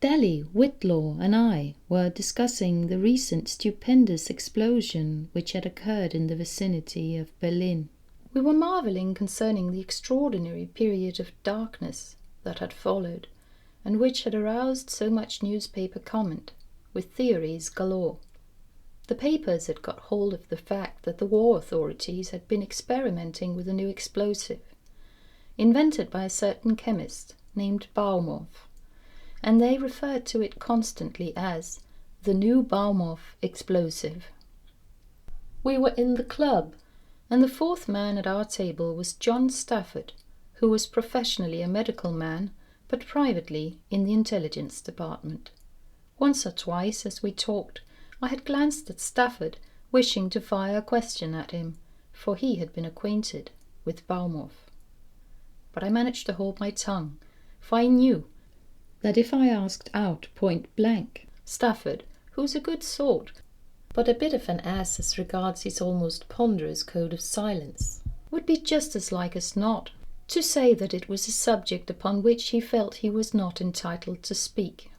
Daly, Whitlaw, and I were discussing the recent stupendous explosion which had occurred in the vicinity of Berlin. We were marvelling concerning the extraordinary period of darkness that had followed, and which had aroused so much newspaper comment, with theories galore. The papers had got hold of the fact that the war authorities had been experimenting with a new explosive, invented by a certain chemist named Baumoff, and they referred to it constantly as the new Baumoff Explosive. We were in the club, and the fourth man at our table was John Stafford, who was professionally a medical man, but privately in the intelligence department. Once or twice, as we talked, I had glanced at Stafford, wishing to fire a question at him, for he had been acquainted with Baumoff. But I managed to hold my tongue, for I knew that if I asked out point blank, Stafford, who's a good sort, but a bit of an ass as regards his almost ponderous code of silence, would be just as like as not to say that it was a subject upon which he felt he was not entitled to speak.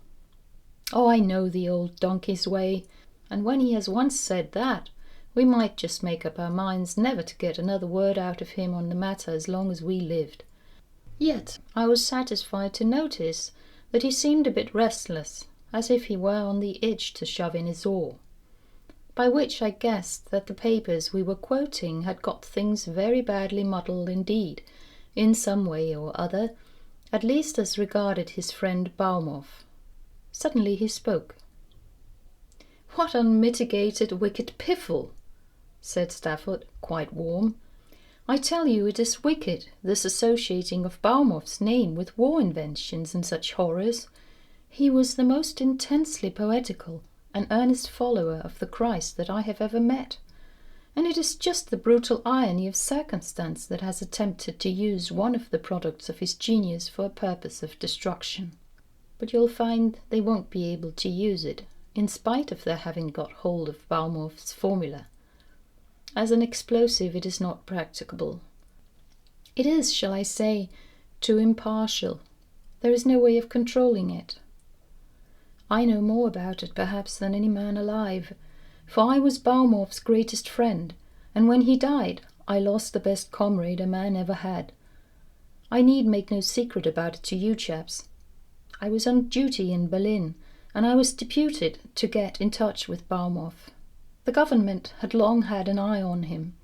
Oh, I know the old donkey's way, and when he has once said that, we might just make up our minds never to get another word out of him on the matter as long as we lived. Yet I was satisfied to notice that he seemed a bit restless, as if he were on the itch to shove in his oar, by which I guessed that the papers we were quoting had got things very badly muddled indeed, in some way or other, at least as regarded his friend Baumoff. Suddenly he spoke. "What unmitigated wicked piffle!" said Stafford, quite warm. "I tell you it is wicked, this associating of Baumoff's name with war inventions and such horrors. He was the most intensely poetical and earnest follower of the Christ that I have ever met, and it is just the brutal irony of circumstance that has attempted to use one of the products of his genius for a purpose of destruction. But you'll find they won't be able to use it, in spite of their having got hold of Baumoff's formula. As an explosive it is not practicable. It is, shall I say, too impartial. There is no way of controlling it. I know more about it, perhaps, than any man alive, for I was Baumoff's greatest friend, and when he died, I lost the best comrade a man ever had. I need make no secret about it to you chaps. I was on duty in Berlin, and I was deputed to get in touch with Baumoff. The government had long had an eye on him.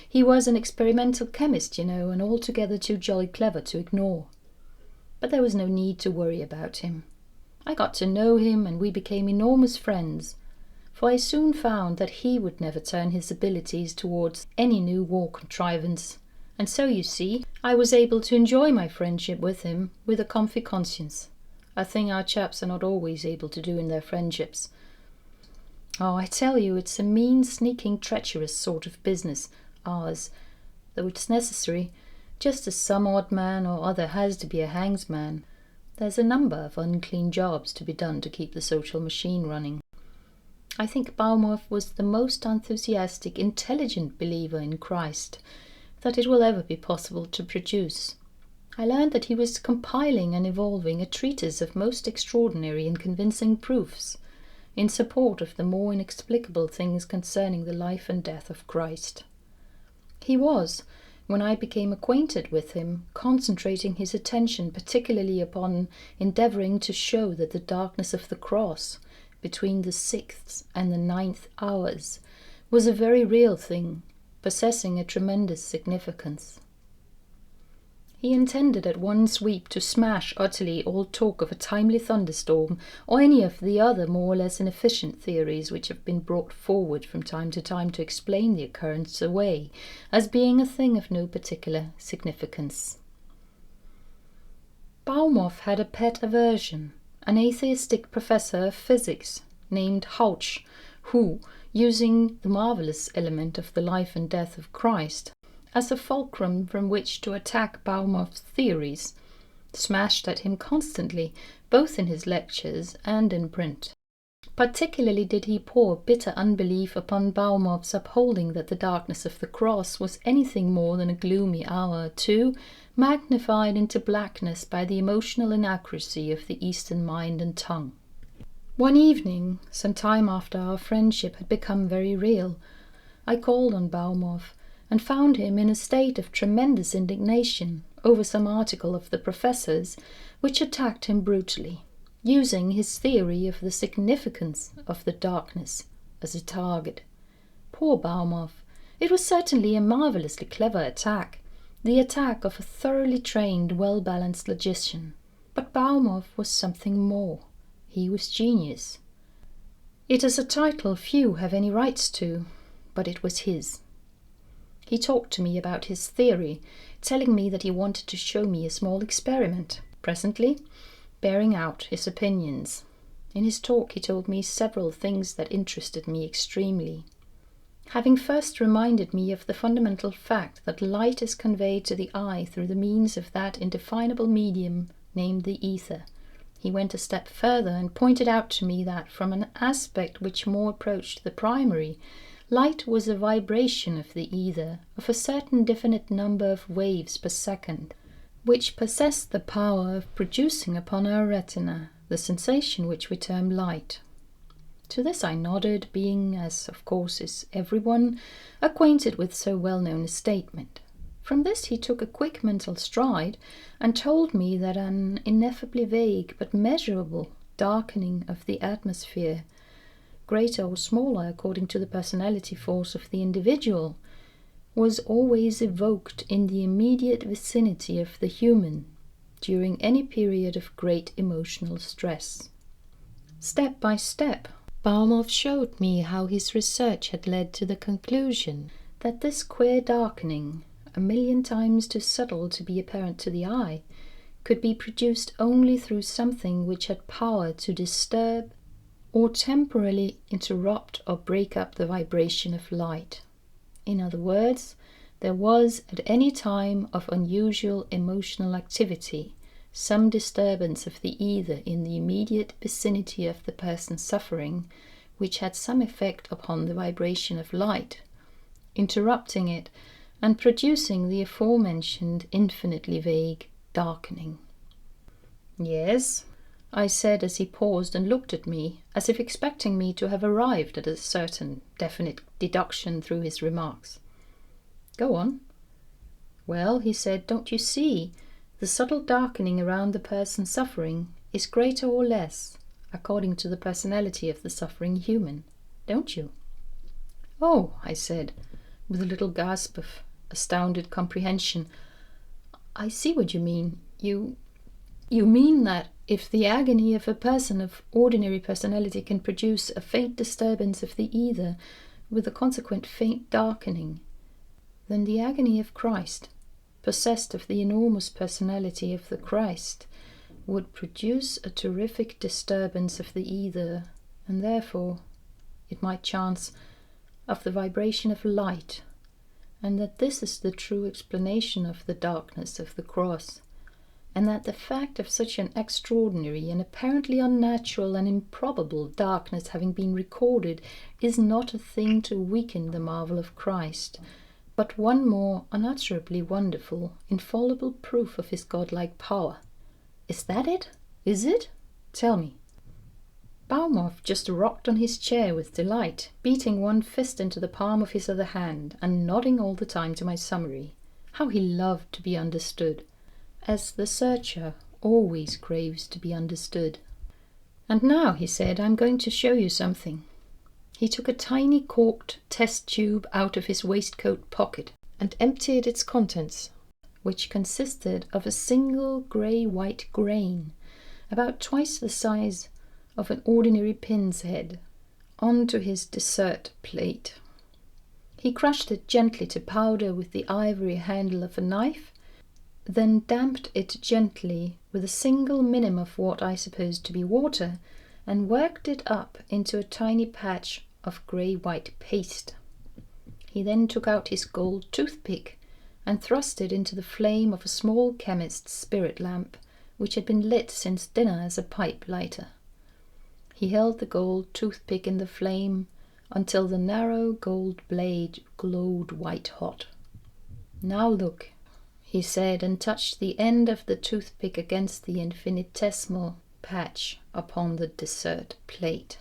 He was an experimental chemist, you know, and altogether too jolly clever to ignore. But there was no need to worry about him. I got to know him, and we became enormous friends, for I soon found that he would never turn his abilities towards any new war contrivance, and so, you see, I was able to enjoy my friendship with him with a comfy conscience, a thing our chaps are not always able to do in their friendships. Oh, I tell you, it's a mean, sneaking, treacherous sort of business, ours, though it's necessary, just as some odd man or other has to be a hangsman. There's a number of unclean jobs to be done to keep the social machine running. I think Baumoff was the most enthusiastic, intelligent believer in Christ that it will ever be possible to produce. I learned that he was compiling and evolving a treatise of most extraordinary and convincing proofs in support of the more inexplicable things concerning the life and death of Christ. He was, when I became acquainted with him, concentrating his attention particularly upon endeavouring to show that the darkness of the cross, between the 6th and the 9th hours, was a very real thing, possessing a tremendous significance. He intended at one sweep to smash utterly all talk of a timely thunderstorm, or any of the other more or less inefficient theories which have been brought forward from time to time to explain the occurrence away, as being a thing of no particular significance. Baumoff had a pet aversion, an atheistic professor of physics named Hauch, who, using the marvellous element of the life and death of Christ as a fulcrum from which to attack Baumoff's theories, smashed at him constantly, both in his lectures and in print. Particularly did he pour bitter unbelief upon Baumoff's upholding that the darkness of the cross was anything more than a gloomy hour, too, magnified into blackness by the emotional inaccuracy of the Eastern mind and tongue. One evening, some time after our friendship had become very real, I called on Baumoff and found him in a state of tremendous indignation over some article of the professor's which attacked him brutally, using his theory of the significance of the darkness as a target. Poor Baumoff! It was certainly a marvellously clever attack, the attack of a thoroughly trained, well-balanced logician. But Baumoff was something more. He was genius. It is a title few have any rights to, but it was his. He talked to me about his theory, telling me that he wanted to show me a small experiment, presently bearing out his opinions. In his talk he told me several things that interested me extremely. Having first reminded me of the fundamental fact that light is conveyed to the eye through the means of that indefinable medium named the ether, he went a step further and pointed out to me that, from an aspect which more approached the primary, light was a vibration of the ether of a certain definite number of waves per second, which possessed the power of producing upon our retina the sensation which we term light. To this I nodded, being, as of course is everyone, acquainted with so well-known a statement. From this he took a quick mental stride and told me that an ineffably vague but measurable darkening of the atmosphere, greater or smaller according to the personality force of the individual, was always evoked in the immediate vicinity of the human during any period of great emotional stress. Step by step, Baumoff showed me how his research had led to the conclusion that this queer darkening, a million times too subtle to be apparent to the eye, could be produced only through something which had power to disturb or temporarily interrupt or break up the vibration of light. In other words, there was at any time of unusual emotional activity some disturbance of the ether in the immediate vicinity of the person suffering, which had some effect upon the vibration of light, interrupting it and producing the aforementioned infinitely vague darkening. Yes, I said as he paused and looked at me, as if expecting me to have arrived at a certain definite deduction through his remarks. Go on. Well, he said, don't you see? The subtle darkening around the person suffering is greater or less, according to the personality of the suffering human, don't you? Oh, I said, with a little gasp of astounded comprehension, I see what you mean. You mean that if the agony of a person of ordinary personality can produce a faint disturbance of the ether with a consequent faint darkening, then the agony of Christ, possessed of the enormous personality of the Christ, would produce a terrific disturbance of the ether, and therefore, it might chance, of the vibration of light, and that this is the true explanation of the darkness of the cross, and that the fact of such an extraordinary and apparently unnatural and improbable darkness having been recorded is not a thing to weaken the marvel of Christ, but one more unutterably wonderful, infallible proof of his godlike power. Is that it? Is it? Tell me. Baumoff just rocked on his chair with delight, beating one fist into the palm of his other hand, and nodding all the time to my summary. How he loved to be understood, as the searcher always craves to be understood. And now, he said, I'm going to show you something. He took a tiny corked test tube out of his waistcoat pocket and emptied its contents, which consisted of a single grey-white grain, about twice the size of an ordinary pin's head, onto his dessert plate. He crushed it gently to powder with the ivory handle of a knife, then damped it gently with a single minim of what I supposed to be water, and worked it up into a tiny patch of grey-white paste. He then took out his gold toothpick and thrust it into the flame of a small chemist's spirit lamp, which had been lit since dinner as a pipe lighter. He held the gold toothpick in the flame until the narrow gold blade glowed white-hot. "Now look," he said, and touched the end of the toothpick against the infinitesimal patch upon the dessert plate.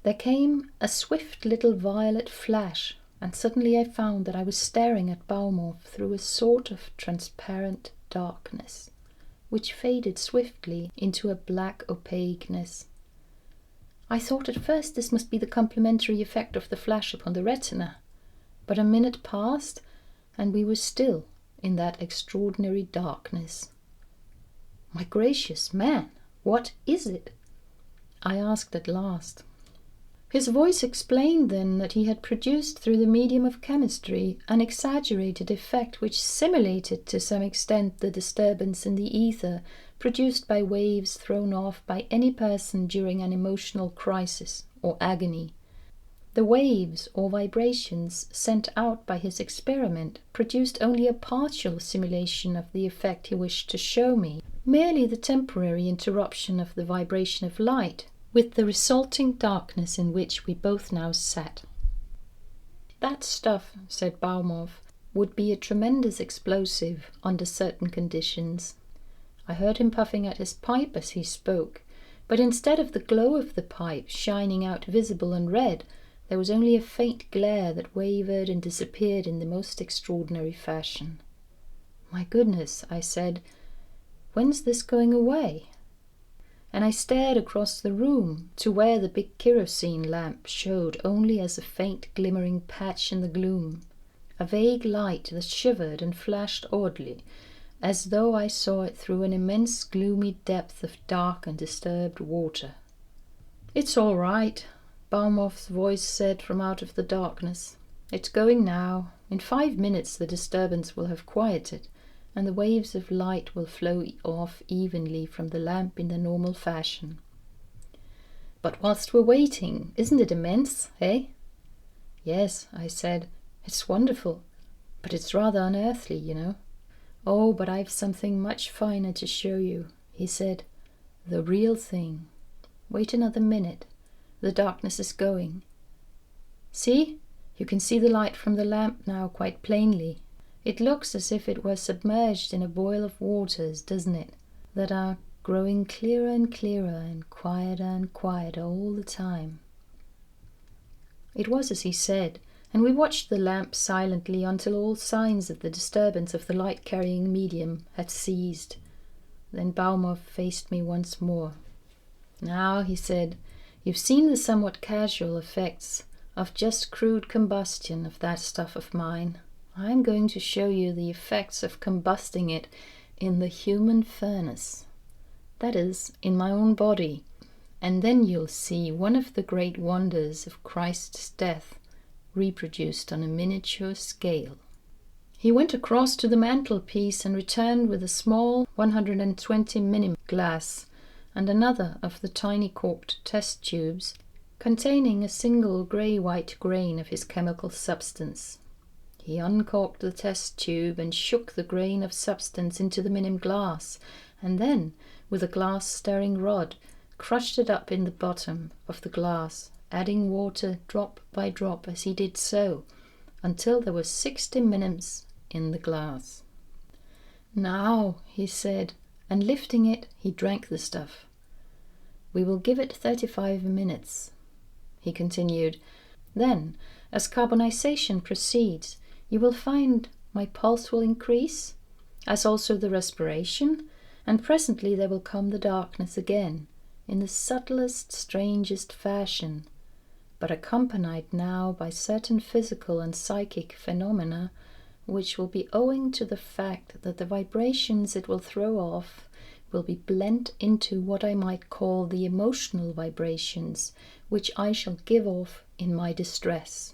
There came a swift little violet flash, and suddenly I found that I was staring at Baumoff through a sort of transparent darkness, which faded swiftly into a black opaqueness. I thought at first this must be the complementary effect of the flash upon the retina, but a minute passed, and we were still in that extraordinary darkness. "My gracious man, what is it?" I asked at last. His voice explained then that he had produced through the medium of chemistry an exaggerated effect which simulated to some extent the disturbance in the ether produced by waves thrown off by any person during an emotional crisis or agony. The waves or vibrations sent out by his experiment produced only a partial simulation of the effect he wished to show me, merely the temporary interruption of the vibration of light, with the resulting darkness in which we both now sat. "That stuff," said Baumoff, "would be a tremendous explosive under certain conditions." I heard him puffing at his pipe as he spoke, but instead of the glow of the pipe shining out visible and red, there was only a faint glare that wavered and disappeared in the most extraordinary fashion. "My goodness," I said, "when's this going away?" And I stared across the room to where the big kerosene lamp showed only as a faint glimmering patch in the gloom, a vague light that shivered and flashed oddly, as though I saw it through an immense gloomy depth of dark and disturbed water. "It's all right," Baumoff's voice said from out of the darkness. "It's going now. In 5 minutes the disturbance will have quieted, and the waves of light will flow off evenly from the lamp in the normal fashion." "But whilst we're waiting, isn't it immense, eh?" "Yes," I said, "it's wonderful, but it's rather unearthly, you know." "Oh, but I've something much finer to show you," he said. "The real thing. Wait another minute. The darkness is going. See? You can see the light from the lamp now quite plainly. It looks as if it were submerged in a boil of waters, doesn't it, that are growing clearer and clearer and quieter all the time." It was as he said, and we watched the lamp silently until all signs of the disturbance of the light-carrying medium had ceased. Then Baumoff faced me once more. "Now," he said, "you've seen the somewhat casual effects of just crude combustion of that stuff of mine. I'm going to show you the effects of combusting it in the human furnace. That is, in my own body, and then you'll see one of the great wonders of Christ's death reproduced on a miniature scale." He went across to the mantelpiece and returned with a small 120 mm glass and another of the tiny corked test tubes containing a single grey-white grain of his chemical substance. He uncorked the test tube and shook the grain of substance into the minim glass, and then, with a glass stirring rod, crushed it up in the bottom of the glass, adding water drop by drop as he did so, until there were 60 minims in the glass. "Now," he said, and lifting it, he drank the stuff. "We will give it 35 minutes," he continued. "Then, as carbonization proceeds, you will find my pulse will increase, as also the respiration, and presently there will come the darkness again, in the subtlest, strangest fashion, but accompanied now by certain physical and psychic phenomena, which will be owing to the fact that the vibrations it will throw off will be blent into what I might call the emotional vibrations which I shall give off in my distress.